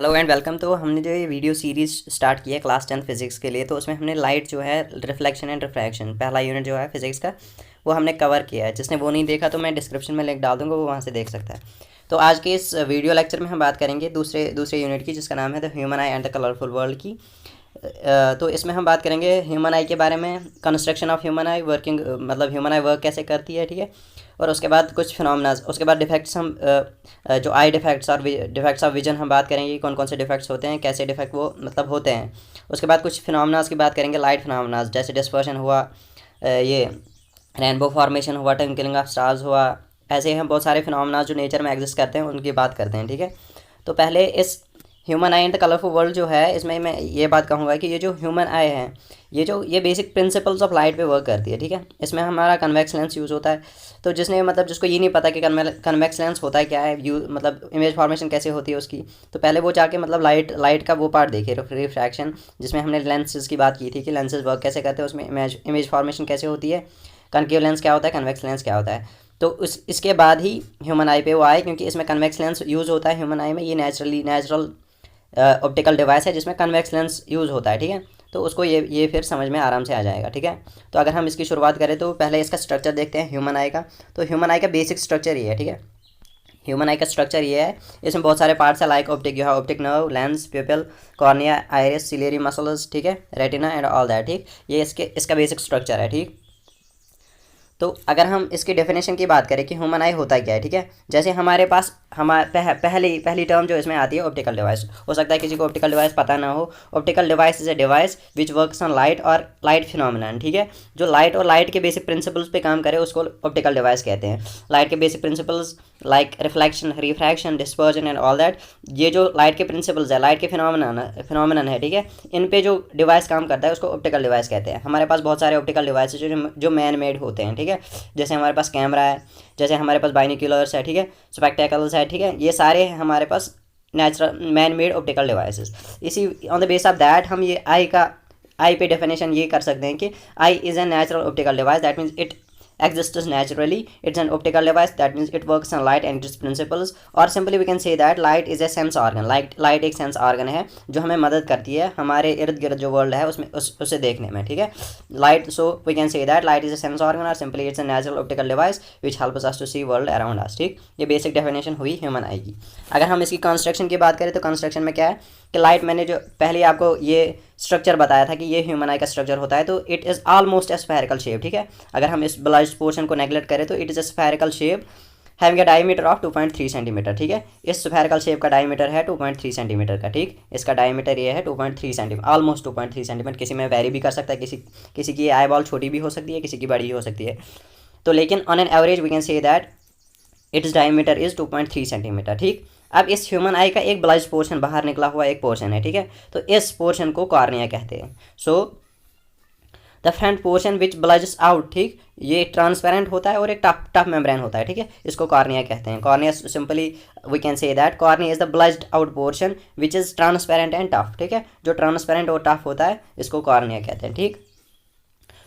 Hello and welcome. तो हमने जो ये वीडियो सीरीज स्टार्ट की है क्लास 10 फिजिक्स के लिए, तो उसमें हमने लाइट जो है, रिफ्लेक्शन एंड रिफ्रैक्शन, पहला यूनिट जो है फिजिक्स का, वो हमने कवर किया है। जिसने वो नहीं देखा तो मैं डिस्क्रिप्शन में लिंक डाल दूँगा, वो वहाँ से देख सकता है। तो आज के इस वीडियो लेक्चर में हम बात करेंगे दूसरे दूसरे यूनिट की, जिसका नाम है the human eye and the colourful world की। तो इसमें हम बात करेंगे ह्यूमन आई के बारे में, construction of human I, working मतलब ह्यूमन आई वर्क कैसे करती है, ठीक है। और उसके बाद कुछ फिनोमेना, उसके बाद डिफेक्ट्स, हम जो आई डिफेक्ट्स और डिफेक्ट्स ऑफ विजन हम बात करेंगे, कौन कौन से डिफेक्ट्स होते हैं, कैसे डिफेक्ट वो मतलब होते हैं। उसके बाद कुछ फिनोमेनास की बात करेंगे, लाइट फिनोमेनास, जैसे डिस्पर्शन हुआ, ये रेनबो फॉर्मेशन हुआ, ट्विंकलिंग ऑफ स्टार्स हुआ। ऐसे हम बहुत सारे फिनोमेना जो नेचर में एग्जिस्ट करते हैं उनकी बात करते हैं, ठीक है। तो पहले इस human eye and the colourful world जो है, इसमें मैं ये बात कहूँगा कि ये जो ह्यूमन आई है, ये बेसिक प्रिंसिपल्स ऑफ लाइट पे वर्क करती है, ठीक है। इसमें हमारा कन्वेक्स लेंस यूज़ होता है। तो जिसने मतलब जिसको ये नहीं पता कि कन्वेक्स लेंस होता है क्या है, यू मतलब इमेज फॉर्मेशन कैसे होती है उसकी, तो पहले वो जाके मतलब लाइट का वो पार्ट देखे, रिफ्रैक्शन, जिसमें हमने लेंसेज की बात की थी कि लेंसेज वर्क कैसे करते हैं, उसमें इमेज फॉर्मेशन कैसे होती है, कनकेव लेंस क्या होता है, कन्वेक्स लेंस क्या होता है। तो इसके बाद ही ह्यूमन आई पे वो आए, क्योंकि इसमें कन्वेक्स लेंस यूज़ होता है ह्यूमन आई में। ये नेचुरल ऑप्टिकल डिवाइस है जिसमें कन्वेक्स लेंस यूज़ होता है, ठीक है। तो उसको ये फिर समझ में आराम से आ जाएगा, ठीक है। तो अगर हम इसकी शुरुआत करें तो पहले इसका स्ट्रक्चर देखते हैं ह्यूमन आई का। तो ह्यूमन आई का बेसिक स्ट्रक्चर ये है, ठीक है। ह्यूमन आई का स्ट्रक्चर ये है, इसमें बहुत सारे पार्ट्स है, like optic, you have optic nerve, lens, प्यूपिल, cornea, iris, ciliary muscles, ठीक है, रेटिना एंड ऑल दैट, ठीक। ये इसका बेसिक स्ट्रक्चर है, ठीक। तो अगर हम इसकी डेफिनेशन की बात करें कि ह्यूमन आई होता क्या है, ठीक है। जैसे हमारे पास पहली टर्म जो इसमें आती है ऑप्टिकल डिवाइस। हो सकता है किसी को ऑप्टिकल डिवाइस पता ना हो। Optical device is a device which works on light और लाइट फिनोमिनन, ठीक है। जो लाइट और लाइट के बेसिक प्रिंसिपल्स पे काम करे उसको ऑप्टिकल डिवाइस कहते हैं। लाइट के basic principles like reflection, refraction, dispersion and all that, ये जो लाइट के प्रिंसिपल्स है, लाइट के फिनोमिनन है, ठीक है, इन पे जो डिवाइस काम करता है उसको ऑप्टिकल डिवाइस कहते हैं। हमारे पास बहुत सारे ऑप्टिकल डिवाइस जो मैन मेड होते हैं, ठीक है। जैसे हमारे पास कैमरा है, जैसे हमारे पास बाइनोक्यूलर्स है, ठीक है, स्पेक्टेकल्स है, ठीक है। ये सारे हमारे पास natural man made optical devices. इसी on the base of that हम ये आई पे डेफिनेशन ये कर सकते हैं कि eye is a natural optical device, that means it exists naturally. It's an optical device, that means it works on light and its principles. और simply we can say that light is a sense organ. Light एक sense organ है जो हमें मदद करती है हमारे इर्द गिर्द जो वर्ल्ड है उसमें उसे देखने में, ठीक है। Light, so we can say that light is a sense organ और simply it's a natural optical device which helps us to see world around us, ठीक। ये बेसिक डेफिनेशन हुई ह्यूमन आई की। अगर हम इसकी कंस्ट्रक्शन की बात करें तो कंस्ट्रक्शन में क्या है कि लाइट, मैंने जो पहले आपको ये स्ट्रक्चर बताया था कि ये ह्यूमन आई का स्ट्रक्चर होता है, तो it is almost A spherical shape, ठीक है। अगर हम इस ब्लाइज पोर्शन को नेगलेक्ट करें तो it is a spherical shape having a diameter of 2.3 centimetre, ठीक है। इस स्फेरिकल शेप का डायमीटर है 2.3 सेंटीमीटर का, ठीक। इसका डायमीटर ये है 2.3 सेंटीमीटर, ऑलमोस्ट 2.3 सेंटीमीटर। किसी में वेरी भी कर सकता है, किसी की आई बॉल छोटी भी हो सकती है, किसी की बड़ी हो सकती है। तो लेकिन on an average we can say that it's diameter is 2.3 centimetre, ठीक। अब इस ह्यूमन आई का एक ब्लाइज पोर्शन, बाहर निकला हुआ एक पोर्शन है, ठीक है। तो इस पोर्शन को कॉर्निया कहते हैं। So the front portion which bulges out, ठीक, ये ट्रांसपेरेंट होता है और एक टफ मेम्ब्रेन होता है, ठीक है। इसको कॉर्निया कहते हैं। Cornea simply we can say that cornea is the bulged out portion which is transparent and tough, ठीक है। जो ट्रांसपेरेंट और टफ होता है इसको कॉर्निया कहते हैं, ठीक।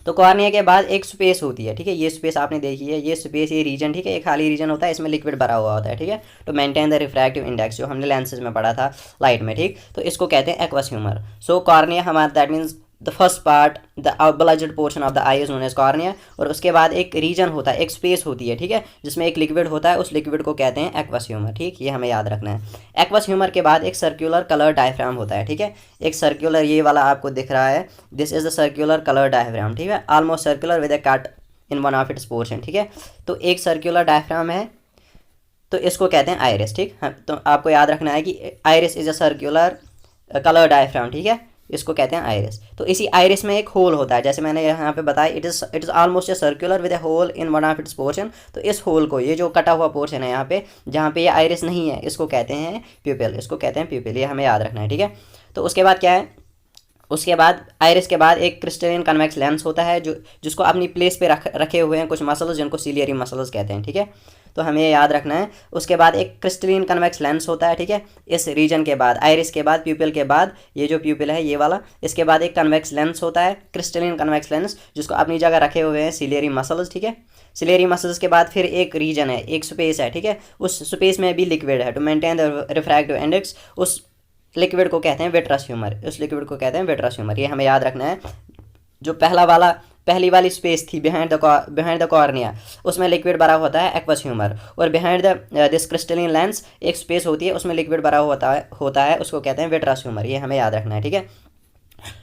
तो कॉर्निया के बाद एक स्पेस होती है, ठीक है। ये स्पेस आपने देखी है, ये स्पेस, ये रीजन, ठीक है, एक खाली रीजन होता है, इसमें लिक्विड भरा हुआ होता है, ठीक है। तो मेंटेन द रिफ्रैक्टिव इंडेक्स, जो हमने लेंसेज में पढ़ा था लाइट में, ठीक। तो इसको कहते हैं एक्वस ह्यूमर। सो कॉर्निया हमारा, that means the first part, the bulged portion of the eye is known as cornea. और उसके बाद एक रीजन होता है, एक स्पेस होती है, ठीक है, जिसमें एक लिक्विड होता है, उस लिक्विड को कहते हैं एक्वस ह्यूमर, ठीक। ये हमें याद रखना है। एक्वस ह्यूमर के बाद एक सर्कुलर कलर डायफ्राम होता है, ठीक है। एक सर्कुलर, ये वाला आपको दिख रहा है, this is the circular colour diaphragm, ठीक है, almost circular with A cut in one of its portion, ठीक है। तो एक सर्कुलर डायफ्राम है, तो इसको कहते हैं आइरिस, ठीक। हाँ, तो आपको याद रखना है कि iris is a circular colour diaphragm, ठीक है, इसको कहते हैं आइरिस। तो इसी आइरिस में एक होल होता है, जैसे मैंने यहाँ पे बताया, it is almost a circular with a hole in one of its portion. तो इस होल को, ये जो कटा हुआ पोर्शन है यहाँ पे, जहाँ पे ये आइरिस नहीं है, इसको कहते हैं प्यूपिल, इसको कहते हैं प्यूपिल। ये हमें याद रखना है, ठीक है। तो उसके बाद क्या है, उसके बाद आइरिस के बाद एक क्रिस्टलिन कन्वेक्स लेंस होता है, जिसको अपनी प्लेस पे रखे हुए हैं कुछ मसल्स, जिनको सिलियरी मसल्स कहते हैं, ठीक है। तो हमें याद रखना है। उसके बाद एक क्रिस्टलिन कन्वेक्स लेंस होता है, ठीक है। इस रीजन के बाद, आइरिस के बाद, प्यूपिल के बाद, ये जो प्यूपिल है ये वाला, इसके बाद एक कन्वेक्स लेंस होता है, क्रिस्टलिन कन्वेक्स लेंस, जिसको अपनी जगह रखे हुए हैं सिलियरी मसल्स, ठीक है। सिलेरी मसल्स के बाद फिर एक रीजन है, एक स्पेस है, ठीक है। उस स्पेस में भी लिक्विड है, to maintain the refractive index. उस लिक्विड को कहते हैं विट्रस ह्यूमर, उस लिक्विड को कहते हैं विट्रस ह्यूमर। ये हमें याद रखना है। जो पहली वाली स्पेस थी बिहाइंड द कॉर्निया, उसमें लिक्विड भरा होता है एक्वस ह्यूमर, और behind the this crystalline lens एक स्पेस होती है, उसमें लिक्विड भरा होता है, उसको कहते हैं विट्रस ह्यूमर। ये हमें याद रखना है, ठीक है।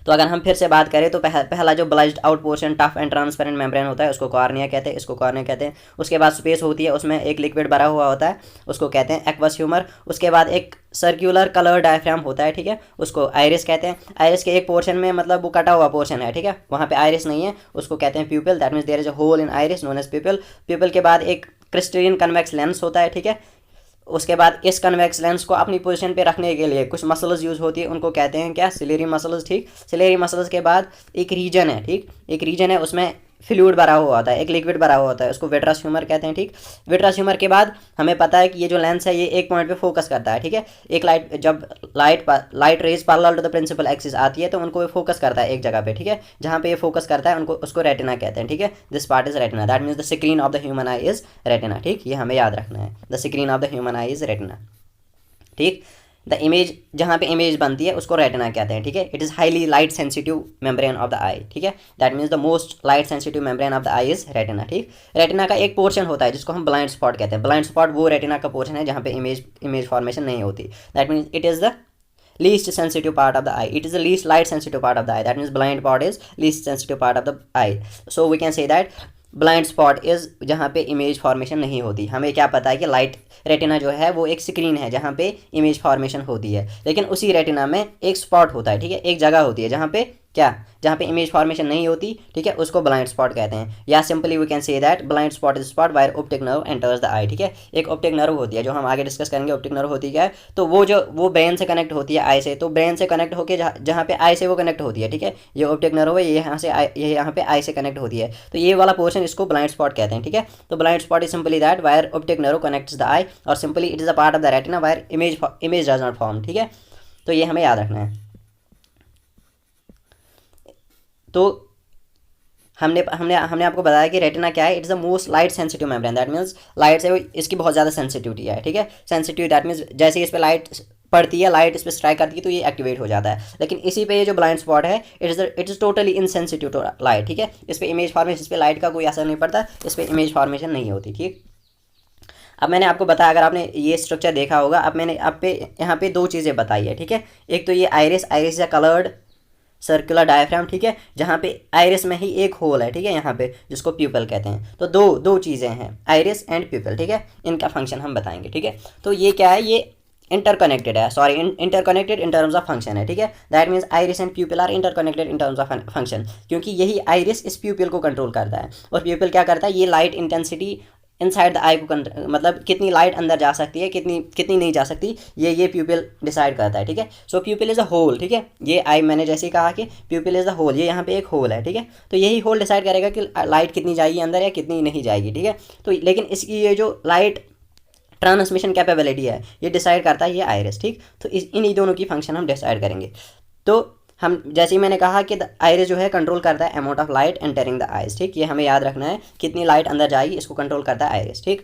तो अगर हम फिर से बात करें तो पहला जो bulged out portion tough and transparent membrane होता है उसको कॉर्निया कहते हैं, इसको कॉर्निया कहते हैं। उसके बाद स्पेस होती है, उसमें एक लिक्विड भरा हुआ होता है, उसको कहते हैं एक्वस ह्यूमर। उसके बाद एक सर्कुलर कलर डायफ्राम होता है, ठीक है, उसको आइरिस कहते हैं। आइरिस के एक पोर्शन में मतलब वो कटा हुआ पोर्शन है, ठीक है, वहाँ पे आइरिस नहीं है, उसको कहते हैं pupil. That means there is a hole in iris known as pupil. Pupil के बाद एक क्रिस्टलिन कन्वेक्स लेंस होता है, ठीक है। उसके बाद इस कन्वेक्स लेंस को अपनी पोजीशन पे रखने के लिए कुछ मसल्स यूज़ होती है, उनको कहते हैं क्या, सिलेरी मसल्स, ठीक। सिलेरी मसल्स के बाद एक रीजन है, ठीक, एक रीजन है, उसमें फ्लूइड भरा हुआ होता है, एक लिक्विड भरा हुआ होता है, उसको विट्रस ह्यूमर कहते हैं, ठीक। विट्रस ह्यूमर के बाद हमें पता है कि ये जो लेंस है ये एक पॉइंट पे फोकस करता है, ठीक है। एक जब light rays parallel to the principal axis आती है तो उनको फोकस करता है एक जगह पे, ठीक है। जहाँ पे ये फोकस करता है उसको रेटिना कहते हैं, ठीक है। This part is retina. That means the screen of the human I is retina, ठीक। ये हमें याद रखना है, the screen of the human I is retina, ठीक। द इमेज, जहाँ पे इमेज बनती है उसको रेटिना कहते हैं, ठीक है। It is highly light sensitive membrane of the eye, ठीक है। That means the most light sensitive membrane of the eye is retina, ठीक। रेटिना का एक पोर्शन होता है जिसको हम ब्लाइंड स्पॉट कहते हैं। ब्लाइंड स्पॉट वो रेटिना का पोर्शन है जहाँ पे इमेज फॉर्मेशन नहीं होती। That means it is the least sensitive part of the eye. It is the least light sensitive part of the eye. That means blind spot is least sensitive part of the eye. So we can say that blind spot is जहाँ पे image formation नहीं होती। हमें क्या पता है कि light retina जो है वो एक स्क्रीन है जहाँ पे इमेज फॉर्मेशन होती है, लेकिन उसी रेटिना में एक स्पॉट होता है, ठीक है, एक जगह होती है जहाँ पे जहाँ पे इमेज फॉर्मेशन नहीं होती, ठीक है, उसको ब्लाइंड स्पॉट कहते हैं। या simply we can say that blind spot is spot where optic nerve enters the eye, ठीक है। एक ऑप्टिक नर्व होती है जो हम आगे डिस्कस करेंगे। ऑप्टिक नर्व होती क्या है, तो वो ब्रेन से कनेक्ट होती है आई से, तो ब्रेन से कनेक्ट होकर जहाँ पे आई से वो कनेक्ट होती है, ठीक है। ये ऑप्टिक नर्व है, ये यहाँ पे आई से कनेक्ट होती है, तो ये वाला पोर्शन इसको ब्लाइंड स्पॉट कहते हैं, ठीक है। तो blind spot is simply that where optic nerve connects the eye, और simply it is a part of the retina where image does not form, ठीक है। तो ये हमें याद रखना है। तो हमने आपको बताया कि रेटिना क्या है, it is the most light sensitive membrane. That means light से इसकी बहुत ज़्यादा सेंसिटिविटी है, ठीक है। सेंसिटिव दैट मीन्स जैसे इस पर लाइट पड़ती है, लाइट इस पर स्ट्राइक करती है तो ये एक्टिवेट हो जाता है। लेकिन इसी पे ये जो ब्लाइंड स्पॉट है it is totally insensitive to light, ठीक है। इस पर इमेज फॉर्मेशन, इस पर लाइट का कोई असर नहीं पड़ता, इस पर इमेज फॉर्मेशन नहीं होती, ठीक। अब मैंने आपको बताया, अगर आपने ये स्ट्रक्चर देखा होगा, अब मैंने आप पे यहाँ पे दो चीज़ें बताई है, ठीक है। एक तो ये आइरिस या कलर्ड सर्कुलर डायफ्राम, ठीक है, जहाँ पे आइरिस में ही एक होल है, ठीक है, यहाँ पे जिसको प्यूपल कहते हैं। तो दो चीज़ें हैं, आइरिस एंड प्यूपल, ठीक है। इनका फंक्शन हम बताएंगे, ठीक है। तो ये क्या है, ये इंटरकनेक्टेड है, sorry interconnected in terms of function है, ठीक है। That means iris and pupil are interconnected in terms of function, क्योंकि यही आइरिस इस प्यूपिल को कंट्रोल करता है, और प्यूपिल क्या करता है, ये लाइट इंटेंसिटी इनसाइड द आई को मतलब कितनी लाइट अंदर जा सकती है, कितनी नहीं जा सकती, ये प्यूपिल डिसाइड करता है, ठीक है। सो प्यूपिल इज़ अ होल, ठीक है। ये आई मैंने जैसे ही कहा कि प्यूपिल इज़ अ होल, ये यहाँ पे एक होल है, ठीक है। तो यही होल डिसाइड करेगा कि लाइट कितनी जाएगी अंदर या कितनी नहीं जाएगी, ठीक है। तो लेकिन इसकी ये जो लाइट ट्रांसमिशन कैपेबिलिटी है ये डिसाइड करता है ये आइरिस, ठीक। तो इन्हीं दोनों की फंक्शन हम डिसाइड करेंगे। तो हम जैसे ही मैंने कहा कि आइरिस जो है कंट्रोल करता है amount of light entering the eyes, ठीक। ये हमें याद रखना है, कितनी लाइट अंदर जाएगी इसको कंट्रोल करता है आइरिस, ठीक।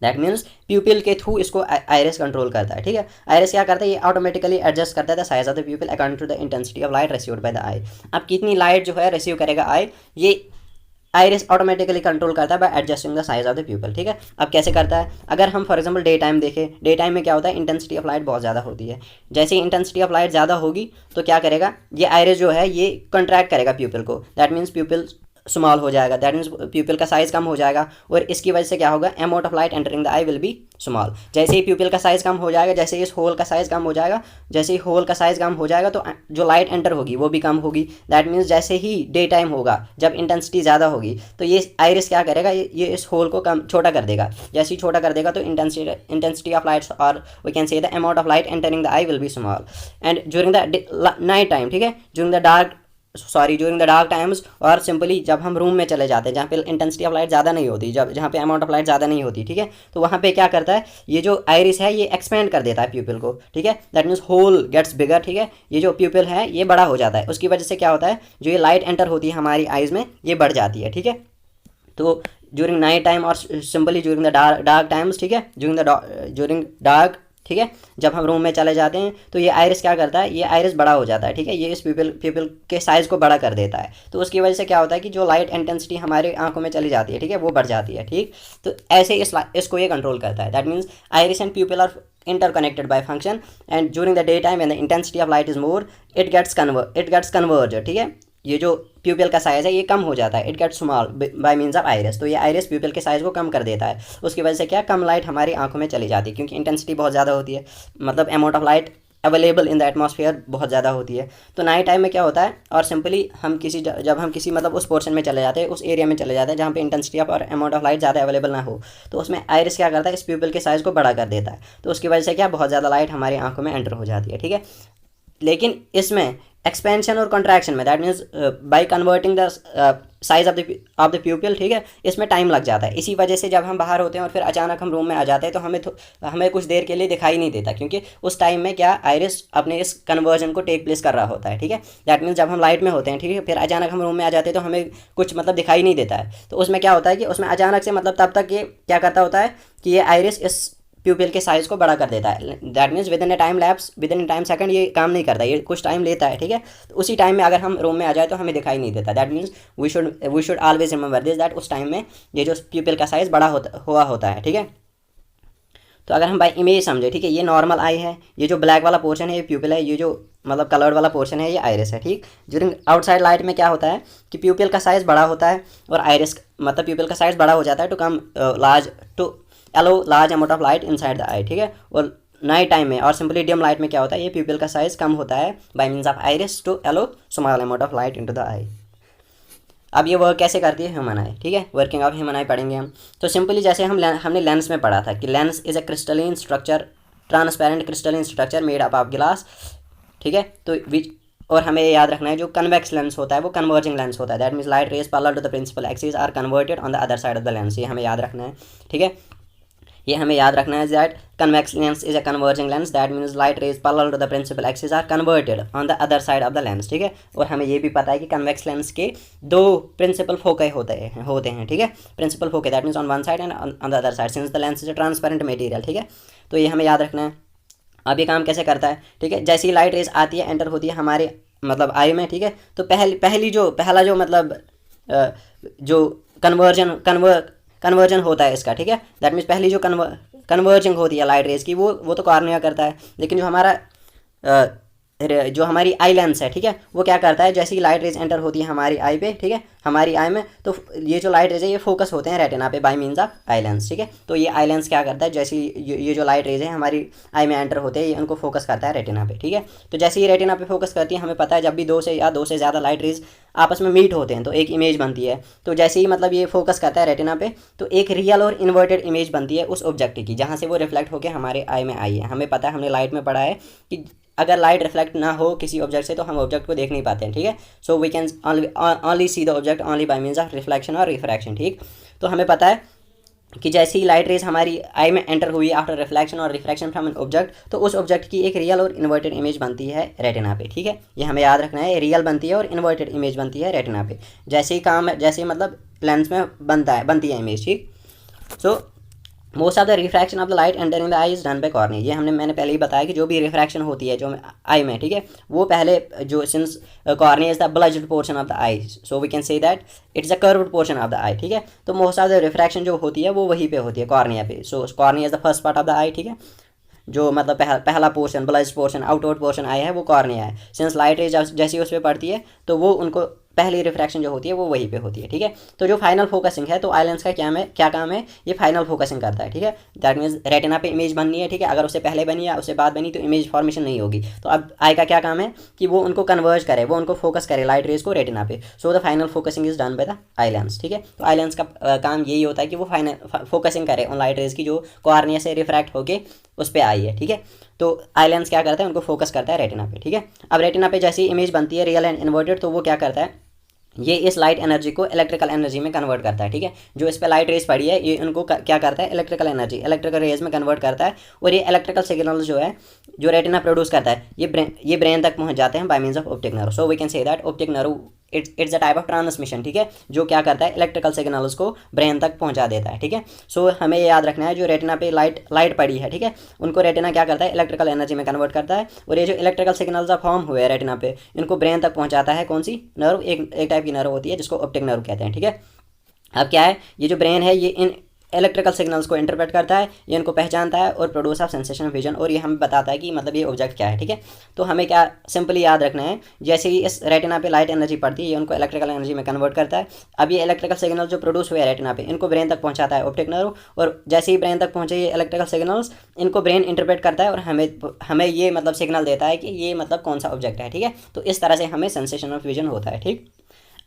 दैट मीन्स प्यूपिल के थ्रू इसको आइरिस कंट्रोल करता है, ठीक है। आइरिस क्या करता है, ये ऑटोमेटिकली एडजस्ट करता है the size of the pupil according to the intensity of light received by the eye. अब कितनी लाइट जो है रिसीव करेगा आई, ये आइरिस ऑटोमेटिकली कंट्रोल करता है bye adjusting the size of the प्यूपिल, ठीक है। अब कैसे करता है, अगर हम फॉर एग्जांपल डे टाइम देखें, डे टाइम में क्या होता है, इंटेंसिटी ऑफ लाइट बहुत ज़्यादा होती है। जैसे ही इंटेंसिटी ऑफ लाइट ज़्यादा होगी तो क्या करेगा, ये आइरिस जो है ये कंट्रैक्ट करेगा प्यूपिल को। दैट मीन्स प्यूपिल स्मॉल हो जाएगा, दैट मीन्स प्यूपिल का साइज़ कम हो जाएगा, और इसकी वजह से क्या होगा, amount of light entering the eye will be small. जैसे ही प्यूपिल का साइज़ कम हो जाएगा, जैसे इस होल का साइज़ कम हो जाएगा, जैसे ही होल का साइज़ कम हो जाएगा तो जो लाइट एंटर होगी वो भी कम होगी। दैट मीन्स जैसे ही डे टाइम होगा, जब इंटेंसिटी ज़्यादा होगी, तो ये आइरिस क्या करेगा, ये इस होल को छोटा कर देगा। जैसे ही छोटा कर देगा तो इंटेंसिटी ऑफ लाइट्स, और we can say the amount of light entering the eye will be small. And during the night time, ठीक है, ड्यूरिंग द डार्क टाइम्स, और सिंपली जब हम रूम में चले जाते हैं जहाँ पे इंटेंसिटी ऑफ लाइट ज़्यादा नहीं होती, जहाँ पे अमाउंट ऑफ लाइट ज़्यादा नहीं होती, ठीक है, तो वहाँ पे क्या करता है, ये जो आइरिस है ये एक्सपेंड कर देता है प्यूपिल को, ठीक है। दैट मीन्स होल गेट्स बिगर, ठीक है। ये जो प्यूपिल है ये बड़ा हो जाता है, उसकी वजह से क्या होता है, जो ये लाइट एंटर होती है हमारी आइज़ में ये बढ़ जाती है, ठीक है। तो ड्यूरिंग नाइट टाइम और simply during the dark times, ठीक है, ड्यूरिंग डार्क ठीक है। जब हम रूम में चले जाते हैं तो ये आइरिस क्या करता है, ये आइरिस बड़ा हो जाता है, ठीक है, ये इस प्यूपिल के साइज़ को बड़ा कर देता है। तो उसकी वजह से क्या होता है कि जो लाइट इंटेंसिटी हमारे आंखों में चली जाती है, ठीक है, वो बढ़ जाती है, ठीक। तो ऐसे इसको ये कंट्रोल करता है। That means iris and pupil are interconnected by function, and during the daytime when the intensity of light is more, it gets converged, ठीक है। ये जो प्यूपिल का साइज़ है ये कम हो जाता है, it gets small by means of iris. तो ये आइरिस प्यूपिल के साइज़ को कम कर देता है, उसकी वजह से क्या, कम लाइट हमारी आंखों में चली जाती है, क्योंकि इंटेंसिटी बहुत ज़्यादा होती है, मतलब amount of light available in the atmosphere बहुत ज़्यादा होती है। तो नाइट टाइम में क्या होता है, और सिंपली हम जब हम किसी मतलब उस पोर्शन में चले जाते हैं, उस एरिया में चले जाते हैं जहाँ पे इंटेंसिटी ऑफ और अमाउंट ऑफ लाइट ज़्यादा अवेलेबल ना हो, तो उसमें आइरिस क्या करता है, इस प्यूपिल के साइज़ को बड़ा कर देता है। तो उसकी वजह से क्या, बहुत ज़्यादा लाइट हमारी आंखों में एंटर हो जाती है, ठीक है। लेकिन इसमें एक्सपेंशन और कॉन्ट्रैक्शन में, that means by converting the size of the प्यूपिल, ठीक है, इसमें टाइम लग जाता है। इसी वजह से जब हम बाहर होते हैं और फिर अचानक हम रूम में आ जाते हैं तो हमें कुछ देर के लिए दिखाई नहीं देता, क्योंकि उस टाइम में क्या, आइरिस अपने इस कन्वर्जन को टेक प्लेस कर रहा होता है, ठीक है। दैट मीन्स जब हम लाइट में होते हैं, ठीक है, फिर अचानक हम रूम में आ जाते हैं तो हमें कुछ मतलब दिखाई नहीं देता है। तो उसमें क्या होता है कि उसमें अचानक से मतलब तब तक ये क्या करता होता है कि ये आइरिस इस प्यूपिल के साइज़ को बड़ा कर देता है। That means with in A time lapse, with in A time second ये काम नहीं करता, ये कुछ टाइम लेता है, ठीक है। तो उसी टाइम में अगर हम रूम में आ जाए तो हमें दिखाई नहीं देता। That means we should always remember this, that उस टाइम में ये जो प्यूपिल का साइज़ बड़ा होता है, ठीक है। तो अगर हम बाय इमेज समझे, ठीक है, ये नॉर्मल आई है, ये जो ब्लैक वाला पोर्शन है ये प्यूपिल है, ये जो मतलब कलर्ड वाला पोर्शन है ये आइरिस है, ठीक। ड्यूरिंग आउटसाइड लाइट में क्या होता है कि प्यूपिल का साइज़ बड़ा होता है और आइरिस मतलब प्यूपिल का साइज़ बड़ा हो जाता है to come allow large amount of light inside the eye, ठीक है। और नाइट टाइम में और सिंपली डिम लाइट में क्या होता है, ये प्यूपिल का साइज़ कम होता है by means of iris to allow small amount of light into the eye. अब ये वर्क कैसे करती है ह्यूमन आई, ठीक है, वर्किंग ऑफ ह्यूमन आई पढ़ेंगे हम। तो सिंपली जैसे हमने लेंस में पढ़ा था कि lens is a crystalline structure, transparent crystalline structure made up of glass, ठीक है। तो और हमें याद रखना है जो कन्वेक्स लेंस होता है वो कन्वर्जिंग लेंस होता है। That means light rays parallel to the principal axis are converted on the other side of the lens, ये हमें याद रखना है, ठीक है। ये हमें याद रखना है that convex lens is a converging lens, that means light rays parallel to the principal axis are converted on the other side of the lens, ठीक है। और हमें ये भी पता है कि कन्वेक्स लेंस के दो प्रिंसिपल फोकई होते हैं, ठीक है, principal foci, that means on one side and on the other side, since the lens is a transparent material, ठीक है। तो ये हमें याद रखना है। अब ये काम कैसे करता है, ठीक है, जैसे ही लाइट रेज आती है, एंटर होती है हमारे मतलब आई में, ठीक है, तो पहला जो मतलब जो कन्वर्जन होता है इसका, ठीक है, दैट मीन्स पहली जो कन्वर्जिंग होती है लाइट रेज की वो तो कॉर्निया करता है। लेकिन जो हमारी आई लेंस है, ठीक है, वो क्या करता है, जैसे ही लाइट रेज एंटर होती है हमारी आई पे, ठीक है, हमारी आई में, तो ये जो लाइट रेज है ये फोकस होते हैं रेटिना पे bye means of eye lens, ठीक है। तो ये आई लेंस क्या करता है, जैसे ये जो लाइट रेज है हमारी आई में एंटर होते हैं ये उनको फोकस करता है रेटिना पे, ठीक है। तो जैसे ही रेटिना पे फोकस करती है, हमें पता है जब भी दो से ज़्यादा लाइट रेज आपस में मीट होते हैं तो एक इमेज बनती है। तो जैसे ही मतलब ये फोकस करता है रेटिना पे तो एक रियल और इन्वर्टेड इमेज बनती है उस ऑब्जेक्ट की, जहाँ से वो रिफ्लेक्ट होकर हमारे आई में आई है। हमें पता है, हमने लाइट में पढ़ा है कि अगर लाइट रिफ्लेक्ट ना हो किसी ऑब्जेक्ट से तो हम ऑब्जेक्ट को देख नहीं पाते हैं, ठीक है। So we can only see the object only by means of reflection और रिफ्रैक्शन, ठीक। तो हमें पता है कि जैसे ही लाइट रेज हमारी आई में एंटर हुई आफ्टर रिफ्लेक्शन और रिफ्रैक्शन फ्रॉम एन ऑब्जेक्ट, तो उस ऑब्जेक्ट की एक रियल और इन्वर्टेड इमेज बनती है रेटिना पे, ठीक है। ये हमें याद रखना है, रियल बनती है और इन्वर्टेड इमेज बनती है रेटिना पे, जैसे मतलब लेंस में बनती है इमेज, ठीक। So most of the refraction of the light entering the eye is done by cornea. ये मैंने पहले ही बताया कि जो भी रिफ्रैक्शन होती है जो आई में, ठीक है, वो पहले जो since cornea is the bulged portion of the eye, so we can say that it's a curved portion of the eye, ठीक है। तो मोस्ट ऑफ द रिफ्रैक्शन जो होती है वो वहीं पे होती है कॉर्निया पे। So cornea is the first part of the eye, ठीक है। जो मतलब पहला portion bulged portion outward portion eye है वो कॉर्निया है। सिंस लाइट रेज जैसी उस पर पड़ती है तो वो उनको पहली रिफ्रैक्शन जो होती है वो वहीं पे होती है, ठीक है। तो जो फाइनल फोकसिंग है, तो आई लेंस का क्या काम है, ये फाइनल फोकसिंग करता है, ठीक है। दैट मीन्स रेटिना पे इमेज बननी है, ठीक है, अगर उससे पहले बनी या उससे बाद बनी तो इमेज फॉर्मेशन नहीं होगी। तो अब आई का क्या काम है कि वो उनको कन्वर्ज करे, वो उनको फोकस करे लाइट रेज को रेटिना पे। So the final focusing is done by the eye lens, ठीक है। तो आई लेंस का काम यही होता है कि वो फाइनल फोकसिंग करे उन लाइट रेज की जो कॉर्निया से रिफ्रैक्ट होकर उस पर आई है, ठीक है। तो आई लेंस क्या करता है, उनको फोकस करता है रेटिना पे, ठीक है। अब रेटिना पे जैसी इमेज बनती है रियल एंड इन्वर्टेड, तो वो क्या करता है, ये इस लाइट एनर्जी को इलेक्ट्रिकल एनर्जी में कन्वर्ट करता है, ठीक है। जो इस पे लाइट रेज पड़ी है ये उनको क्या करता है, इलेक्ट्रिकल रेज में कन्वर्ट करता है। और ये इलेक्ट्रिकल सिग्नल जो है जो रेटिना प्रोड्यूस करता है ये ब्रेन तक पहुंच जाते हैं by means of optic nerve. So we can say that optic nerve it's a type of transmission, ठीक है, जो क्या करता है इलेक्ट्रिकल सिग्नल्स को ब्रेन तक पहुंचा देता है, ठीक है। सो हमें ये याद रखना है जो रेटिना पे लाइट पड़ी है, ठीक है, उनको रेटिना क्या करता है इलेक्ट्रिकल एनर्जी में कन्वर्ट करता है, और ये जो इलेक्ट्रिकल सिग्नल्स फॉर्म हुए हैं रेटिना पे इनको ब्रेन तक पहुंचाता है कौन सी नर्व, एक टाइप की नर्व होती है जिसको ऑप्टिक नर्व कहते हैं, ठीक है। अब क्या है ये जो ब्रेन है ये इन इलेक्ट्रिकल सिग्नल्स को इंटरप्रेट करता है, ये इनको पहचानता है और प्रोड्यूस ऑफ सेंसेशन विजन, और ये हमें बताता है कि मतलब ये ऑब्जेक्ट क्या है, ठीक है। तो हमें क्या सिंपली याद रखना है, जैसे ही इस रेटिना पे लाइट एनर्जी पड़ती है ये उनको इलेक्ट्रिकल एनर्जी में कन्वर्ट करता है। अब ये इलेक्ट्रिकल सिग्नल जो प्रोड्यूस हुए रेटिना पे इनको ब्रेन तक पहुंचाता है ऑप्टिक नर्व, और जैसे ही ब्रेन तक पहुंचे ये इलेक्ट्रिकल सिग्नल्स इनको ब्रेन इंटरप्रेट करता है और हमें ये मतलब सिग्नल देता है कि ये मतलब कौन सा ऑब्जेक्ट है, ठीक है। तो इस तरह से हमें सेंसेशन ऑफ विजन होता है, ठीक।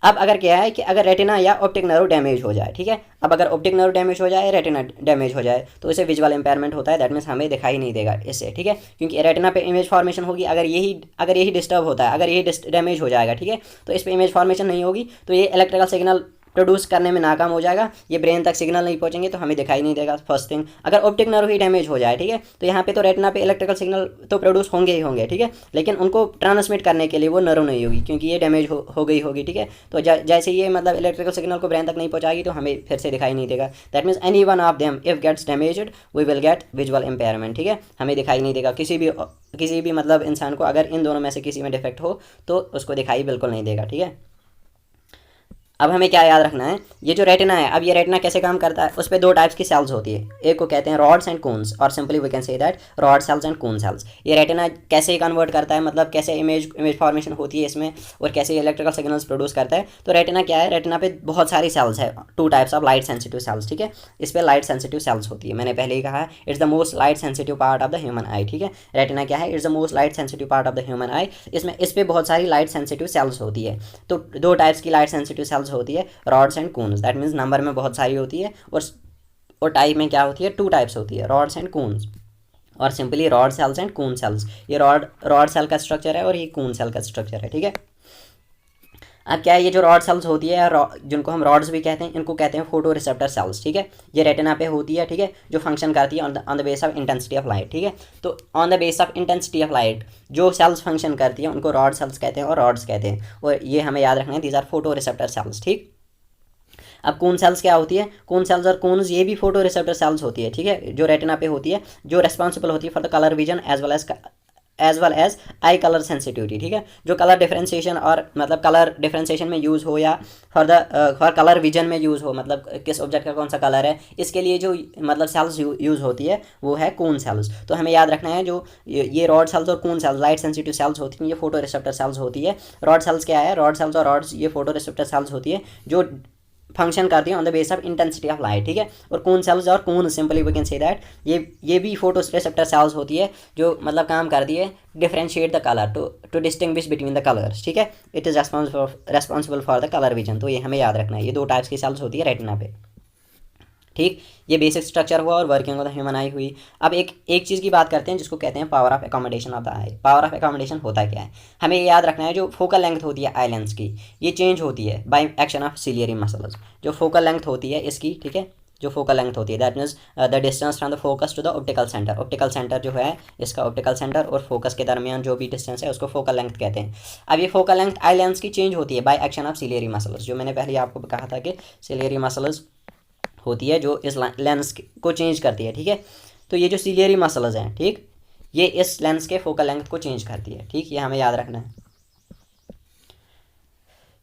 अब अगर क्या है कि अगर रेटिना या ऑप्टिक नर्व डैमेज हो जाए, ठीक है, अब अगर ऑप्टिक नर्व डैमेज हो जाए, रेटिना डैमेज हो जाए तो इसे विजुअल इंपेयरमेंट होता है, दैट मीन्स हमें दिखाई नहीं देगा इससे, ठीक है, क्योंकि रेटिना पे इमेज फॉर्मेशन होगी, अगर यही डिस्टर्ब होता है, अगर यही डैमेज हो जाएगा, ठीक है, तो इस पर इमेज फॉर्मेशन नहीं होगी, तो ये इलेक्ट्रिकल सिग्नल प्रोड्यूस करने में नाकाम हो जाएगा, ये ब्रेन तक सिग्नल नहीं पहुंचेंगे तो हमें दिखाई नहीं देगा, फर्स्ट थिंग। अगर ऑप्टिक नर्व ही डैमेज हो जाए, ठीक है, तो यहाँ पे तो रेटिना पे इलेक्ट्रिकल सिग्नल तो प्रोड्यूस होंगे ही होंगे, ठीक है, लेकिन उनको ट्रांसमिट करने के लिए वो नर्व नहीं होगी क्योंकि ये डैमेज हो गई होगी, ठीक है। तो जैसे ये मतलब इलेक्ट्रिकल सिग्नल को ब्रेन तक नहीं पहुँचाएगी तो हमें फिर से दिखाई नहीं देगा, that means any one of them if gets damaged we will get visual impairment, ठीक है, हमें दिखाई नहीं देगा, किसी भी मतलब इंसान को अगर इन दोनों में से किसी में डिफेक्ट हो तो उसको दिखाई बिल्कुल नहीं देगा, ठीक है। अब हमें क्या याद रखना है, ये जो रेटिना है, अब ये रेटिना कैसे काम करता है, उस पर दो टाइप्स की सेल्स होती है, एक को कहते हैं रॉड्स एंड कोन्स, और simply we can say that rod cells and cone cells. ये रेटिना कैसे कन्वर्ट करता है, मतलब कैसे इमेज फॉर्मेशन होती है इसमें और कैसे इलेक्ट्रिकल सिग्नल्स प्रोड्यूस करता है। तो रेटिना क्या है, रेटिना पे बहुत सारी सेल्स है, two types of light sensitive sales, ठीक है, इस पर लाइट सेंसिटिव सेल्स होती है, मैंने पहले ही कहा है it's the most light sensitive part of the human आई, ठीक है, रेटिना क्या है, it's the most light sensitive part of the human आई, इस पर बहुत सारी लाइट सेंसिटिव सेल्स होती है। तो दो टाइप्स की लाइट सेंसिटिव सेल्स होती है, rods and cones, that means number में बहुत सारी होती है, और टाइप में क्या होती है, टू टाइप्स होती है, रॉड्स एंड कोन्स, और simply rod cells and cone cells. ये रॉड सेल का स्ट्रक्चर है और ये कोन सेल का स्ट्रक्चर है, ठीक है। अब क्या है, ये जो रॉड सेल्स होती है जिनको हम रॉड्स भी कहते हैं, इनको कहते हैं फोटो रिसेप्टर सेल्स, ठीक है, ये रेटिना पे होती है, ठीक है, जो फंक्शन करती है on the base of intensity of light, ठीक है। तो on the base of intensity of light जो सेल्स फंक्शन करती है उनको रॉड सेल्स कहते हैं और रॉड्स कहते हैं, और ये हमें याद रखना है, these are photo receptor cells, ठीक। अब कोन सेल्स क्या होती है, कोन सेल्स और कोन्स ये भी फोटो रिसेप्टर सेल्स होती है, ठीक है, जो रेटिना पे होती है, जो रेस्पॉन्सिबल होती है for the colour vision as well as eye colour sensitivity, ठीक है, जो कलर डिफ्रेंशिएशन और मतलब कलर डिफ्रेंशिएशन में यूज़ हो या फॉर कलर विजन में यूज़ हो, मतलब किस ऑब्जेक्ट का कौन सा कलर है, इसके लिए जो मतलब सेल्स यूज़ होती है वो है कोन सेल्स। तो हमें याद रखना है जो ये रॉड सेल्स और cone sales light sensitive cells होती हैं, ये फोटो रिसेप्टर सेल्स होती है। रॉड सेल्स क्या है, रॉड सेल्स और रॉड्स ये फोटो रिसेप्टर सेल्स होती है जो फंक्शन करती है on the base of intensity of light, ठीक है। और कोन सेल्स और cone simply we can say that ये भी फोटो रिसेप्टर सेल्स होती है जो मतलब काम करती है differentiate the colour to distinguish between the colours, ठीक है, it is responsible for the colour vision. तो ये हमें याद रखना है, ये दो टाइप्स की सेल्स होती है रेटिना पे, ठीक। ये बेसिक स्ट्रक्चर हुआ और वर्किंग ऑफ द ह्यूमन आई हुई। अब एक चीज़ की बात करते हैं जिसको कहते हैं power of accommodation of the I. Power of accommodation होता क्या है, हमें ये याद रखना है, जो फोकल लेंथ होती है आई लेंस की ये चेंज होती है by action of ciliary muscles. जो फोकल लेंथ होती है इसकी, ठीक है, जो फोकल लेंथ होती है that means the distance from the focus to the optical centre. Optical centre जो है इसका ऑप्टिकल सेंटर और फोकस के दरमियान जो भी डिस्टेंस है उसको फोकल लेंथ कहते हैं। अब ये फोकल लेंथ आई लेंस की चेंज होती है by action of ciliary muscles, जो मैंने पहले आपको कहा था कि सिलियरी मसल्स होती है जो इस लेंस को चेंज करती है, ठीक है। तो ये जो सिलियरी मसल्स हैं, ठीक, ये इस लेंस के फोकल लेंथ को चेंज करती है, ठीक, ये हमें याद रखना है।